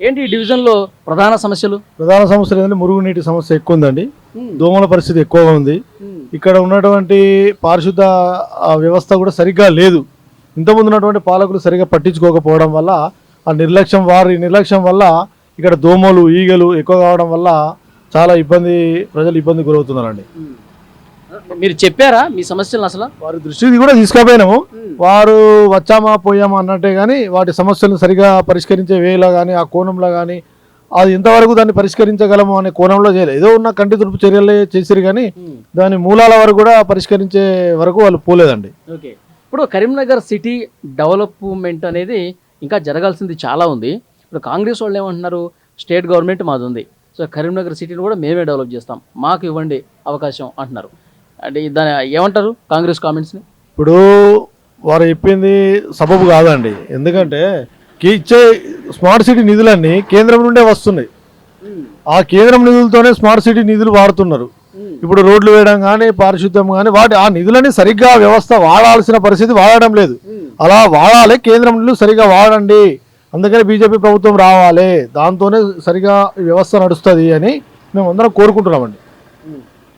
ఏంటి ఈ డివిజన్లో ప్రధాన సమస్యలు? ప్రధాన సమస్యలు ఏంటంటే మురుగునీటి సమస్య ఎక్కువ ఉందండి. దోమల పరిస్థితి ఎక్కువగా ఉంది. ఇక్కడ ఉన్నటువంటి పారిశుద్ధ వ్యవస్థ కూడా సరిగ్గా లేదు. ఇంతకుముందు ఉన్నటువంటి పాలకులు సరిగ్గా పట్టించుకోకపోవడం వల్ల వారి నిర్లక్ష్యం వల్ల ఇక్కడ దోమలు ఈగలు ఎక్కువ కావడం వల్ల చాలా ప్రజలు ఇబ్బంది గురవుతున్నారండి. మీరు చెప్పారా మీ సమస్యలను? అసలు వారి దృష్టికి కూడా తీసుకుపోయినాము. వారు వచ్చామా పోయామా అన్నట్టే కానీ వాటి సమస్యలను సరిగా పరిష్కరించే వేలో కానీ ఆ కోణంలో కానీ అది ఎంతవరకు దాన్ని పరిష్కరించగలము అనే కోణంలో చేయలేదు. ఏదో ఉన్న కంటి తుడుపు చర్యలే చేసిరు కానీ దాని మూలాల వరకు కూడా పరిష్కరించే వరకు వాళ్ళు పోలేదండి. ఓకే, ఇప్పుడు కరీంనగర్ సిటీ డెవలప్మెంట్ అనేది ఇంకా జరగాల్సింది చాలా ఉంది. ఇప్పుడు కాంగ్రెస్ వాళ్ళు ఏమంటున్నారు, స్టేట్ గవర్నమెంట్ మాది ఉంది, సో కరీంనగర్ సిటీని కూడా మేమే డెవలప్ చేస్తాం, మాకు ఇవ్వండి అవకాశం అంటున్నారు. అంటే దాని ఏమంటారు కాంగ్రెస్ కామెంట్స్ని? ఇప్పుడు వారు చెప్పింది సబబు కాదండి. ఎందుకంటే ఇచ్చే స్మార్ట్ సిటీ నిధులన్నీ కేంద్రం నుండే వస్తున్నాయి. ఆ కేంద్రం నిధులతోనే స్మార్ట్ సిటీ నిధులు వాడుతున్నారు. ఇప్పుడు రోడ్లు వేయడం కానీ పారిశుద్ధ్యం కానీ ఆ నిధులని సరిగ్గా వ్యవస్థ వాడాల్సిన పరిస్థితి వాడడం లేదు. అలా వాడాలి, కేంద్రం నిధులు సరిగ్గా వాడండి, అందుకని బీజేపీ ప్రభుత్వం రావాలి, దాంతోనే సరిగా వ్యవస్థ నడుస్తుంది అని మేము అందరం కోరుకుంటున్నామండి.